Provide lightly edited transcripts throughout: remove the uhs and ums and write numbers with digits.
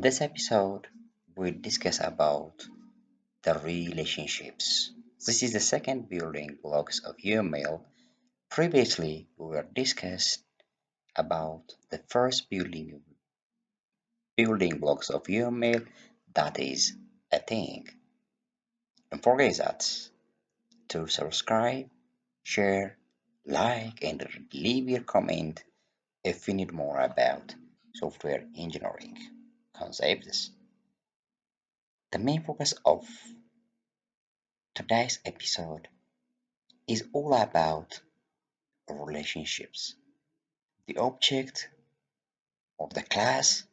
In this episode, we'll discuss about the relationships. This is the second building blocks of UML. Previously, we were discussed about the first building blocks of UML, that is a thing. Don't forget that to subscribe, share, like, and leave your comment if you need more about software engineering concepts. The main focus of today's episode is all about relationships. The object or the class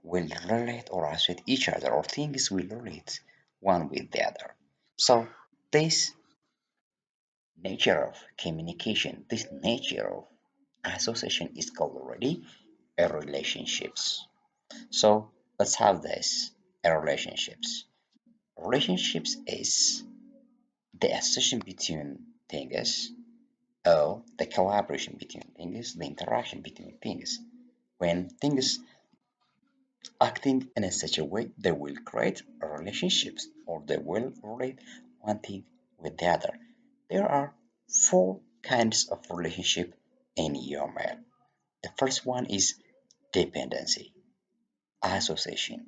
will relate or associate each other, or things will relate one with the other. So, this nature of communication, this nature of association is called already a relationships. So, let's have this a relationships. Relationships is the association between things or the collaboration between things, the interaction between things. When things acting in a such a way, they will create relationships or they will relate one thing with the other. There are four kinds of relationship in UML. The first one is dependency, association,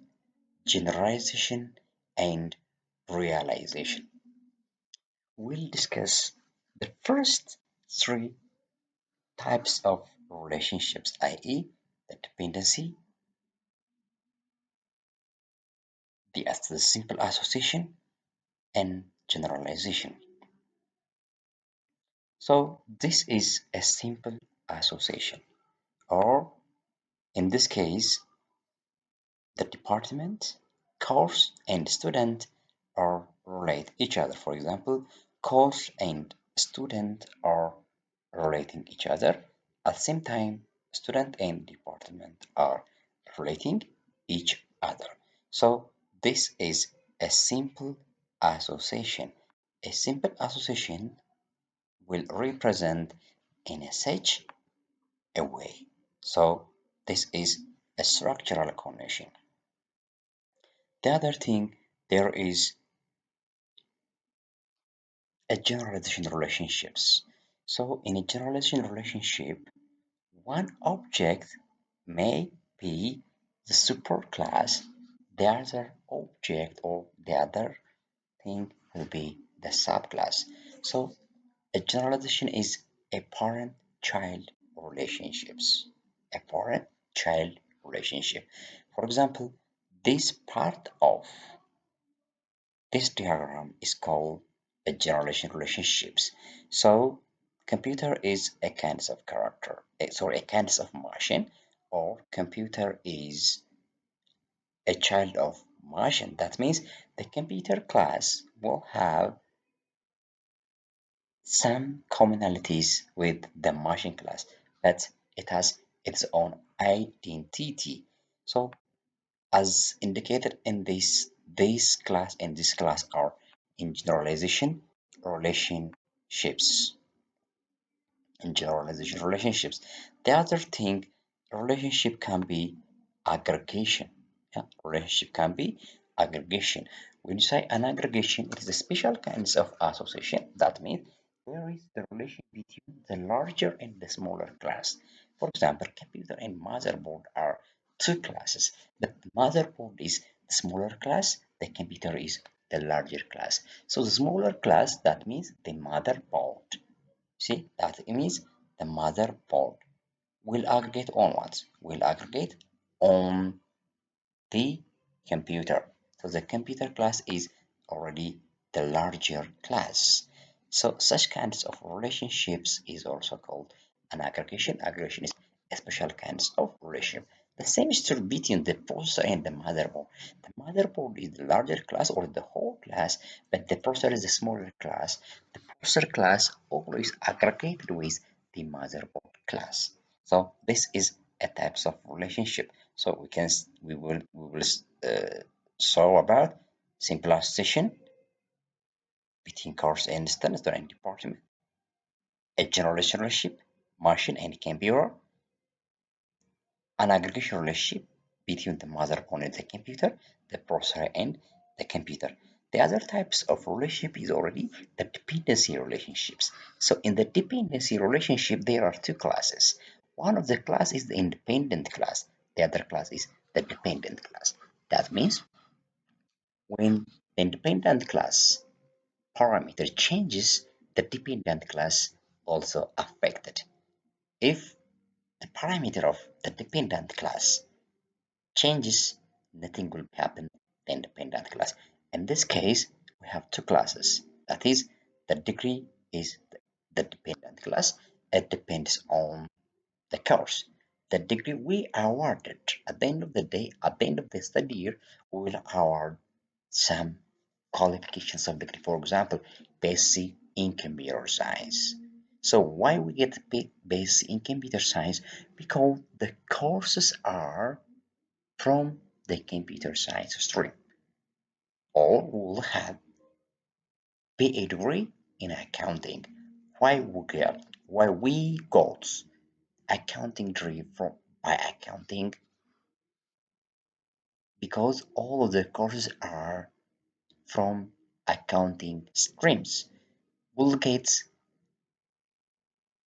generalization, and realization. We'll discuss the first three types of relationships, i.e., the dependency, the simple association, and generalization. So this is a simple association, or in this case, the department, course, and student are relate each other. For example, course and student are relating each other. At the same time, student and department are relating each other. So this is a simple association. A simple association will represent in a such a way. So this is a structural connection. The other thing, there is a generalization relationships. So in a generalization relationship, one object may be the superclass, the other object or the other thing will be the subclass. So a generalization is a parent-child relationships. A parent-child relationship. For example, this part of this diagram is called a generalization relationships. So computer is a kind of character, sorry, a kind of machine, or computer is a child of machine. That means the computer class will have some commonalities with the machine class, but it has its own identity. So as indicated in this class and this class are in generalization relationships. In generalization relationships. The other thing, relationship can be aggregation. Yeah, relationship can be aggregation. When you say an aggregation, it is a special kinds of association. That means there is the relation between the larger and the smaller class. For example, computer and motherboard are two classes, but the motherboard is the smaller class, the computer is the larger class. So the smaller class, that means the motherboard. See, that means the motherboard will aggregate on what? Will aggregate on the computer. So the computer class is already the larger class. So such kinds of relationships is also called an aggregation. Aggregation is a special kinds of relationship. The same is true between the processor and the motherboard. The motherboard is the larger class or the whole class, but the processor is the smaller class. The processor class always aggregated with the motherboard class. So this is a types of relationship. So we will solve about simple association between course and student and department, a general relationship, machine and computer, an aggregation relationship, between the motherboard and the computer, the processor and the computer. The other types of relationship is already the dependency relationships. So in the dependency relationship, there are two classes. One of the class is the independent class. The other class is the dependent class. That means when the independent class parameter changes, the dependent class also affected. If the parameter of the dependent class changes, nothing will happen in the independent class. In this case, we have two classes. That is, the degree is the dependent class. It depends on the course. The degree we awarded at the end of the day, at the end of the study year, we will award some qualifications of degree. For example, BSc in computer science. So why we get BSc in computer science? Because the courses are from the computer science stream, or will have BA degree in accounting. Why we got accounting degree from by accounting? Because all of the courses are from accounting streams. Will get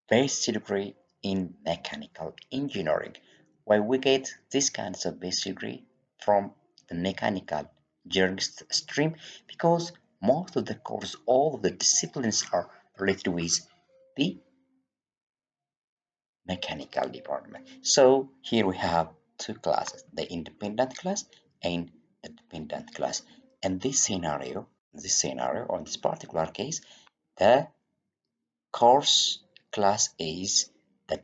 basic degree in mechanical engineering. Why we get this kinds of basic degree from the mechanical engineering stream? Because most of the course, all of the disciplines are related with the mechanical department. So here we have two classes, the independent class and the dependent class. And this scenario, or in this particular case, the course class is the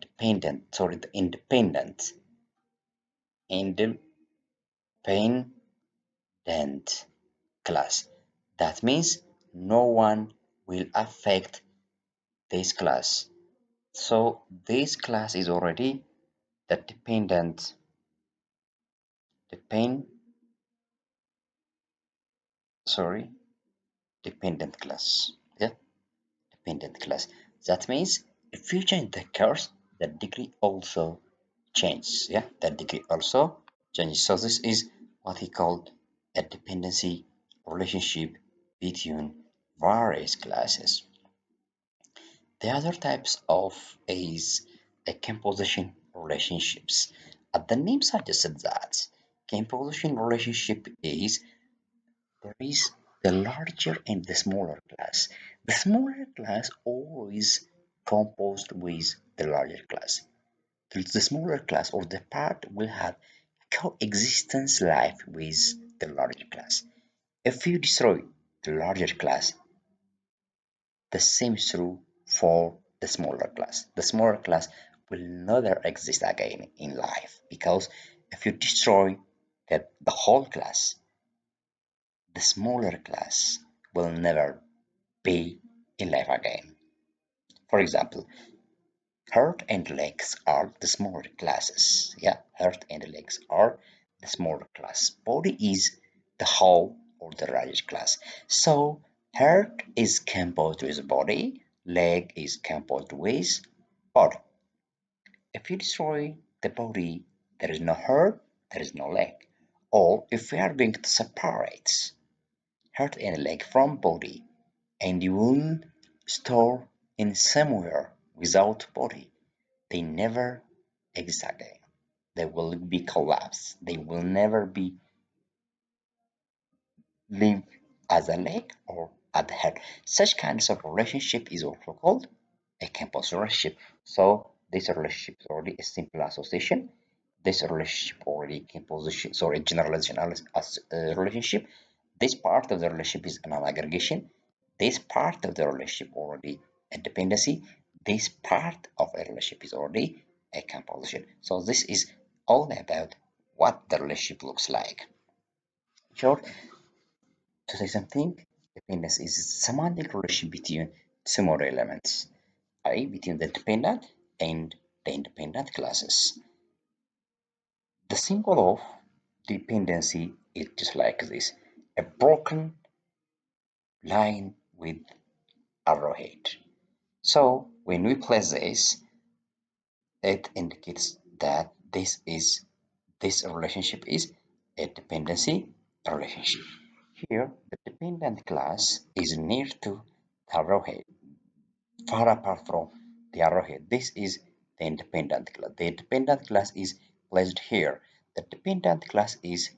independent class. That means no one will affect this class. So this class is already the depend sorry dependent class. Yeah, dependent class. That means if you change the course, the degree also changes. Yeah, the degree also changes. So this is what he called a dependency relationship between various classes. The other types of is a composition relationships. The name suggested that composition relationship is there is the larger and the smaller class. The smaller class always composed with the larger class. The smaller class or the part will have coexistence life with the larger class. If you destroy the larger class, the same is true for the smaller class. The smaller class will never exist again in life because if you destroy the whole class, the smaller class will never be in life again. For example, heart and legs are the smaller classes. Yeah, heart and legs are the smaller class. Body is the whole or the larger class. So heart is composed with body, leg is composed with body. If you destroy the body, there is no heart, there is no leg. Or if we are going to separate heart and leg from body, and you will store in somewhere without body, they never exist again. They will be collapsed. They will never be live as a leg or at the head. Such kinds of relationship is also called a campus relationship. So this relationship is already a simple association. This relationship already composition, sorry, generalization relationship. This part of the relationship is an aggregation. This part of the relationship already a dependency. This part of a relationship is already a composition. So this is all about what the relationship looks like. Sure. To say something, dependence is a semantic relation between two more elements, i.e., between the dependent and the independent classes. The symbol of dependency is just like this, a broken line with arrowhead. So when we place this, it indicates that this is This relationship is a dependency relationship. Here, the dependent class is near to the arrowhead, far apart from the arrowhead. This is the independent class. The dependent class is placed here. The dependent class is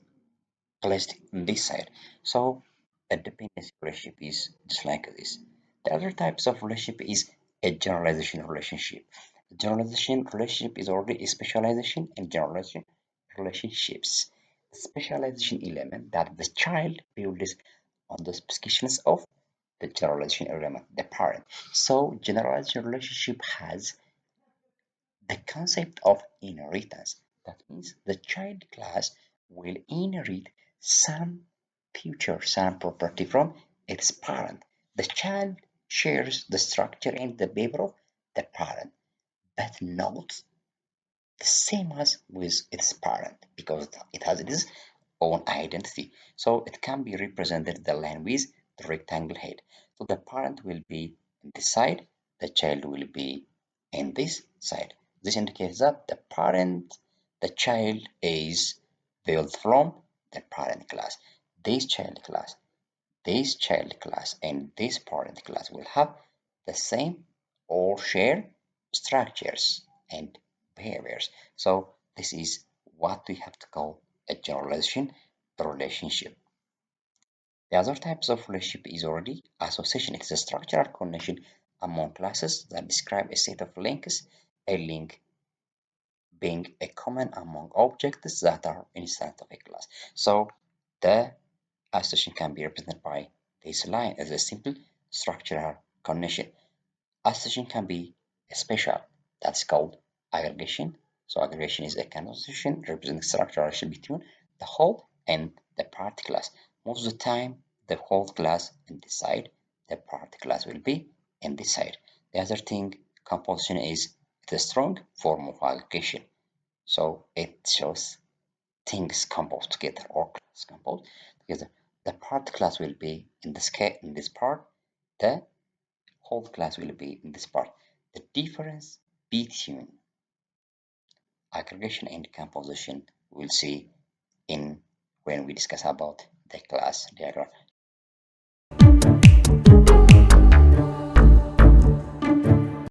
placed on this side. So a dependency relationship is just like this. The other types of relationship is a generalization relationship. A generalization relationship is already a specialization and generalization relationships. The specialization element that the child builds on the specifications of the generalization element, the parent. So generalization relationship has the concept of inheritance. That means the child class will inherit some some property from its parent. The child shares the structure and the behavior of the parent, but not the same as with its parent because it has its own identity. So it can be represented the line with the rectangle head. So the parent will be in this side, the child will be in this side. This indicates that the child is built from the parent class. This child class, this child class, and this parent class will have the same or share structures and behaviors. So this is what we have to call a generalization relationship. The other types of relationship is already association. It is a structural connection among classes that describe a set of links, a link being a common among objects that are inside of a class. So the association can be represented by this line as a simple structural connection. Association can be special, that's called aggregation. So aggregation is a kind of association representing structural relation between the whole and the part class. Most of the time, the whole class in this side, the part class will be in this side. The other thing, composition is the strong form of aggregation. So it shows things composed together or class composed together. The part class will be in this part. The whole class will be in this part. The difference between aggregation and composition we'll see in when we discuss about the class diagram.